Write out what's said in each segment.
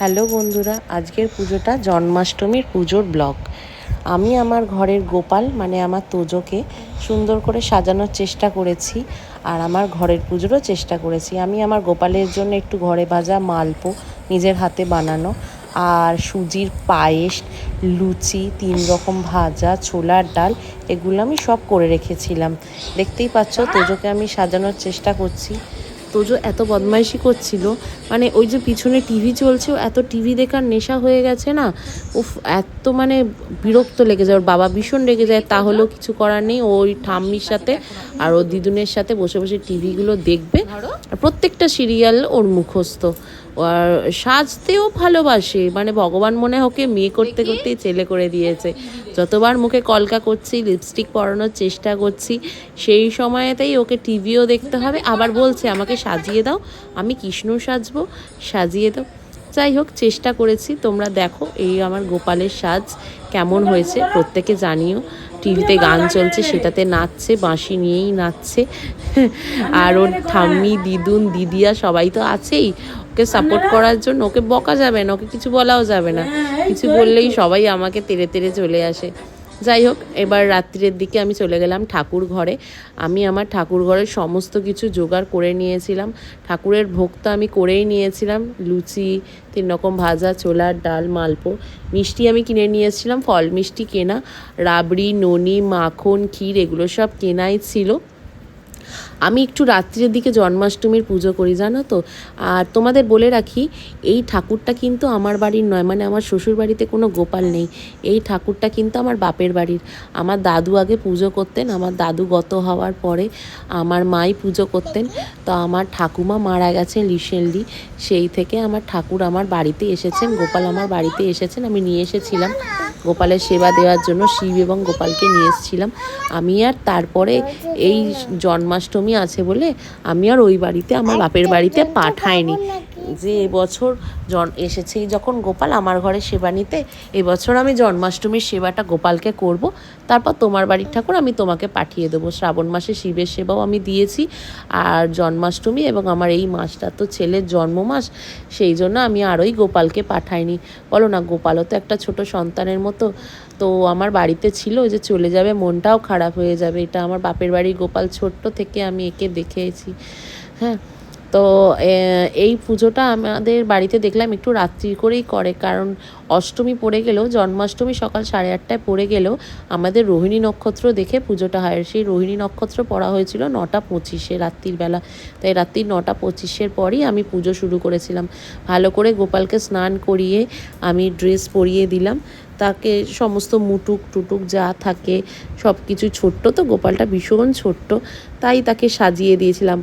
Hello বন্ধুরা, আজকের পুজোটা জন্মাষ্টমীর পুজোর ব্লগ। আমি আমার ঘরের গোপাল মানে আমার তোজোকে সুন্দর করে সাজানোর চেষ্টা করেছি, আর আমার ঘরের পুজোরও চেষ্টা করেছি। আমি আমার গোপালের জন্য একটু ঘরে ভাজা মালপো নিজের হাতে বানানো, আর সুজির পায়েস, লুচি, 3 রকম ভাজা, ছোলার ডাল, এগুলো আমি সব করে রেখেছিলাম। দেখতেই পাচ্ছ তোজোকে আমি সাজানোর চেষ্টা করছি। তোজো এত বদমাইশি করছিল, মানে ওই যে পিছনে টিভি চলছে, এত টিভি দেখার নেশা হয়ে গেছে না, উফ এত মানে বিরক্ত লেগে যায়। ওর বাবা ভীষণ রেগে যায়, তাহলেও কিছু করার নেই। ওই ঠাম্মির সাথে আর ওর দিদুনের সাথে বসে বসে টিভিগুলো দেখবে, আর প্রত্যেকটা সিরিয়াল ওর মুখস্থ। আর সাজতেও ভালোবাসে, মানে ভগবান মনে ওকে মেয়ে করতে করতেই ছেলে করে দিয়েছে। যতবার মুখে কলকা করছি, লিপস্টিক পরানোর চেষ্টা করছি, সেই সময়তেই ওকে টিভিও দেখতে হবে, আবার বলছে আমাকে সাজিয়ে দাও, আমি কৃষ্ণ সাজবো, সাজিয়ে দাও। যাই হোক, চেষ্টা করেছি। তোমরা দেখো এই আমার গোপালের সাজ কেমন হয়েছে প্রত্যেকে জানিও। টিভিতে গান চলছে, সেটাতে নাচছে, বাঁশি নিয়েই নাচছে। আর ওর ঠাম্মি, দিদুন, দিদিয়া সবাই তো আছেই ওকে সাপোর্ট করার জন্য। ওকে বকা যাবে না, ওকে কিছু বলাও যাবে না, কিছু বললেই সবাই আমাকে তেড়ে তেড়ে চলে আসে। যাই হোক, এবার রাত্রির দিকে আমি চলে গেলাম ঠাকুর ঘরে। আমি আমার ঠাকুর ঘরের সমস্ত কিছু জোগাড় করে নিয়েছিলাম। ঠাকুরের ভোগ তো আমি করেই নিয়েছিলাম, লুচি, 3 রকম ভাজা, ছোলার ডাল, মালপো। মিষ্টি আমি কিনে নিয়েছিলাম, ফল মিষ্টি কেনা, রাবড়ি, ননি, মাখন, ক্ষীর, এগুলো সব কেনাই ছিল। আমি একটু রাত্রির দিকে জন্মাষ্টমীর পুজো করি, জানো তো। আর তোমাদের বলে রাখি, এই ঠাকুরটা কিন্তু আমার বাড়ির নয়, মানে আমার শ্বশুর বাড়িতে কোনো গোপাল নেই। এই ঠাকুরটা কিন্তু আমার বাপের বাড়ির। আমার দাদু আগে পুজো করতেন, আমার দাদু গত হওয়ার পরে আমার মাই পুজো করতেন। তো আমার ঠাকুমা মারা গেছেন রিসেন্টলি, সেই থেকে আমার ঠাকুর আমার বাড়িতে এসেছেন, গোপাল আমার বাড়িতে এসেছেন। আমি নিয়ে এসেছিলাম গোপালের সেবা দেওয়ার জন্য, শিব এবং গোপালকে নিয়ে এসেছিলাম আমি। আর তারপরে এই জন্মাষ্টমী আছে বলে আমি আর ওই বাড়িতে, আমার বাপের বাড়িতে পাঠাইনি। যে এবছর এসেছেই যখন গোপাল আমার ঘরে সেবা নিতে, এবছর আমি জন্মাষ্টমীর সেবাটা গোপালকে করব। তারপর তোমার বাড়ির ঠাকুর আমি তোমাকে পাঠিয়ে দেবো। শ্রাবণ মাসে শিবের সেবাও আমি দিয়েছি, আর জন্মাষ্টমী এবং আমার এই মাসটা তো ছেলের জন্ম মাস, সেই জন্য আমি আরই গোপালকে পাঠাইনি। বলো না, গোপালও তো একটা ছোট সন্তানের মতো। তো আমার বাড়িতে ছিল, যে চলে যাবে মনটাও খারাপ হয়ে যাবে। এটা আমার বাপের বাড়ির গোপাল, ছোট্ট থেকে আমি একে দেখেছি। হ্যাঁ, তো এই পুজোটা আমাদের বাড়িতে দেখলাম একটু রাত্রি করেই করে, কারণ অষ্টমী পড়ে গেলেও, জন্মাষ্টমী সকাল 8:30টায় পড়ে গেলেও আমাদের রোহিণী নক্ষত্র দেখে পুজোটা হয়। সেই রোহিণী নক্ষত্র পড়া হয়েছিল 9:25 রাত্রির বেলা, তাই রাত্রি 9:25 পরই আমি পুজো শুরু করেছিলাম। ভালো করে গোপালকে স্নান করিয়ে আমি ড্রেস পরিয়ে দিলাম তাকে, সমস্ত মুটুক টুটুক যা থাকে সব কিছু। ছোট্ট তো, গোপালটা ভীষণ ছোট্ট, তাই তাকে সাজিয়ে দিয়েছিলাম।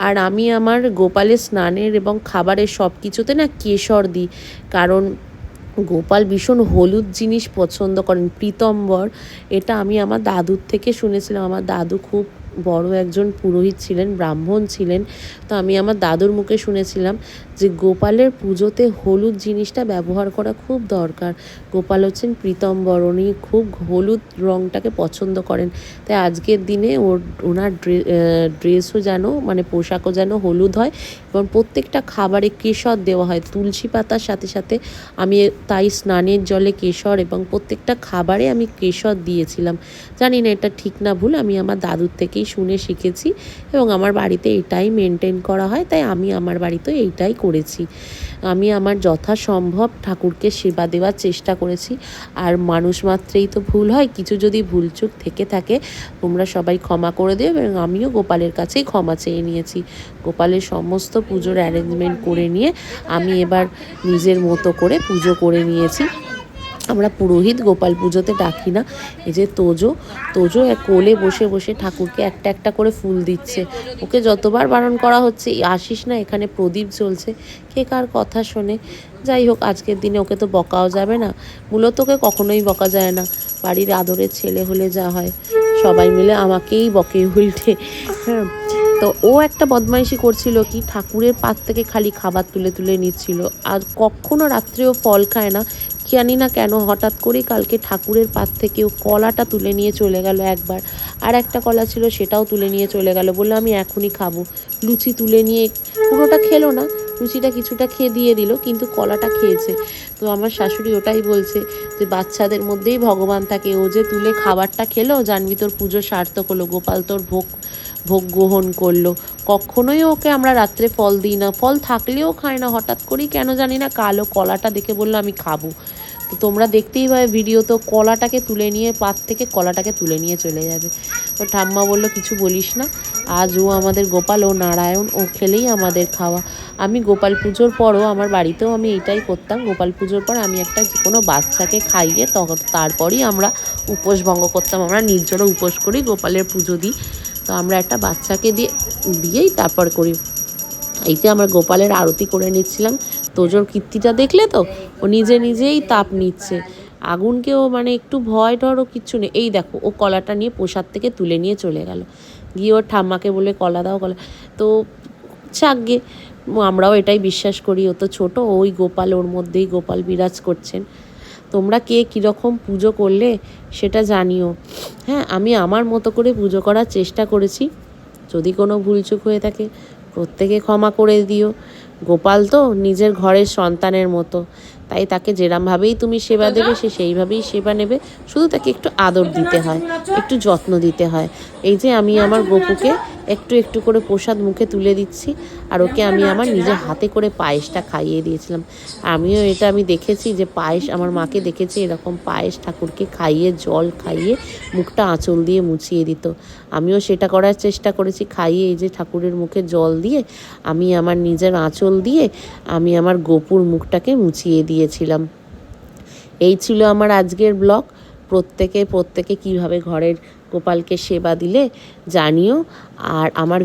আর আমি আমার গোপালের স্নানের এবং খাবারের সব কিছুতে না কেশর দিই, কারণ গোপাল ভীষণ হলুদ জিনিস পছন্দ করেন। পীতাম্বর, এটা আমি আমার দাদুর থেকে শুনেছিলাম। আমার দাদু খুব বড় একজন পুরোহিত ছিলেন, ব্রাহ্মণ ছিলেন। তো আমি আমার দাদুর মুখে শুনেছিলাম যে গোপালের পুজোতে হলুদ জিনিসটা ব্যবহার করা খুব দরকার। গোপাল হচ্ছেন পীতাম্বর, উনি খুব হলুদ রঙটাকে পছন্দ করেন। তাই আজকের দিনে ওনার ড্রেসও যেন, মানে পোশাকও যেন হলুদ হয়, এবং প্রত্যেকটা খাবারে কেশর দেওয়া হয় তুলসী পাতার সাথে সাথে। আমি তাই স্নানের জলে কেশর এবং প্রত্যেকটা খাবারে আমি কেশর দিয়েছিলাম। জানি না এটা ঠিক না ভুল, আমি আমার দাদুর থেকেই শুনে শিখেছি, এবং আমার বাড়িতে এটাই মেনটেন করা হয়, তাই আমি আমার বাড়িতে এইটাই করেছি। আমি আমার যথাসম্ভব ঠাকুরকে সেবা দেওয়ার চেষ্টা করেছি। আর মানুষ মাত্রেই তো ভুল হয়, কিছু যদি ভুলচুক থেকে থাকে তোমরা সবাই ক্ষমা করে দেবে, এবং আমিও গোপালের কাছেই ক্ষমা চেয়ে নিয়েছি। গোপালের সমস্ত পুজোর অ্যারেঞ্জমেন্ট করে নিয়ে আমি এবার নিজের মতো করে পুজো করে নিয়েছি। আমরা পুরোহিত গোপাল পুজোতে ডাকি না। এই যে তোজো কোলে বসে বসে ঠাকুরকে একটা একটা করে ফুল দিচ্ছে। ওকে যতবার বারণ করা হচ্ছে আসিস না, এখানে প্রদীপ জ্বলছে, কে কার কথা শোনে। যাই হোক, আজকের দিনে ওকে তো বকাও যাবে না, মূলত ওকে কখনোই বকা যায় না। বাড়ির আদরের ছেলে হলে যা হয়, সবাই মিলে আমাকেই বকে উল্টে। হ্যাঁ, তো ও একটা বদমাইশি করছিল কি, ঠাকুরের পাত থেকে খালি খাবার তুলে তুলে নিচ্ছিল। আর কখনো রাত্রেও ফল খায় না, জানি না কেন হঠাৎ করেই কালকে ঠাকুরের পাত থেকে ও কলাটা তুলে নিয়ে চলে গেল একবার, আর একটা কলা ছিল সেটাও তুলে নিয়ে চলে গেল, বলে আমি এখনই খাবো। লুচি তুলে নিয়ে পুরোটা খেলো না, লুচিটা কিছুটা খেয়ে দিয়ে দিল, কিন্তু কলাটা খেয়েছে। তো আমার শাশুড়ি ওটাই বলছে যে বাচ্চাদের মধ্যেই ভগবান থাকে, ও যে তুলে খাবারটা খেলো, জানবি তোর পুজো সার্থক হলো, গোপাল তোর ভোগ ভোগ গ্রহণ করলো। কখনোই ওকে আমরা রাত্রে ফল দিই না, ফল থাকলেও খায় না, হঠাৎ করেই কেন জানি না কালো কলাটা দেখে বললো আমি খাবো। তো তোমরা দেখতেই পাবে ভিডিও, তো কলাটাকে তুলে নিয়ে পাত থেকে কলাটাকে তুলে নিয়ে চলে যাবে। তো ঠাম্মা বললো কিছু বলিস না, আজ ও আমাদের গোপাল, ও নারায়ণ, ও খেলেই আমাদের খাওয়া। আমি গোপাল পুজোর পরও আমার বাড়িতেও আমি এটাই করতাম, গোপাল পুজোর পর আমি একটা যে কোনো বাচ্চাকে খাইয়ে তারপরই আমরা উপোস ভঙ্গ করতাম। আমরা নির্জলা উপোস করি, গোপালের পুজো দিই, তো আমরা একটা বাচ্চাকে দিয়েই তারপর করি। এই যে আমরা গোপালের আরতি করে নিচ্ছিলাম, তোজোর কীর্তিটা দেখলে তো, ও নিজে নিজেই তাপ নিচ্ছে, আগুনকেও মানে একটু ভয় ডরও কিচ্ছু নেই। এই দেখো ও কলাটা নিয়ে প্রসাদ থেকে তুলে নিয়ে চলে গেল, গিয়ে ওর ঠাম্মাকে বলে কলা দাও, কলা। তো চাকগে, আমরাও এটাই বিশ্বাস করি, ও তো ছোটো, ওই গোপাল, ওর মধ্যেই গোপাল বিরাজ করছেন। তোমরা কে কীরকম পুজো করলে সেটা জানিও। হ্যাঁ, আমি আমার মতো করে পুজো করার চেষ্টা করেছি, যদি কোনো ভুলচুক হয়ে থাকে প্রত্যেকে ক্ষমা করে দিও। গোপাল তো নিজের ঘরের সন্তানের মতো, তাই তাকে যেরমভাবেই তুমি সেবা দেবে সে সেইভাবেই সেবা নেবে, শুধু তাকে একটু আদর দিতে হয়, একটু যত্ন দিতে হয়। এই যে আমি আমার গপুকে একটু একটু করে প্রসাদ মুখে তুলে দিচ্ছি, আর ওকে আমি আমার নিজের হাতে করে পায়েসটা খাইয়ে দিয়েছিলাম। আমিও এটা আমি দেখেছি যে পায়েস, আমার মাকে দেখেছি এরকম পায়েস ঠাকুরকে খাইয়ে, জল খাইয়ে মুখটা আঁচল দিয়ে মুছিয়ে দিত। আমিও সেটা করার চেষ্টা করেছি, খাইয়ে এই যে ঠাকুরের মুখে জল দিয়ে আমি আমার নিজের আঁচল দিয়ে আমি আমার গপুর মুখটাকে মুছিয়ে দিয়েছিলাম। এই ছিল আমার আজকের ব্লগ। প্রত্যেকে কিভাবে ঘরের গোপালকে সেবা দিলে জানিও। আর আমার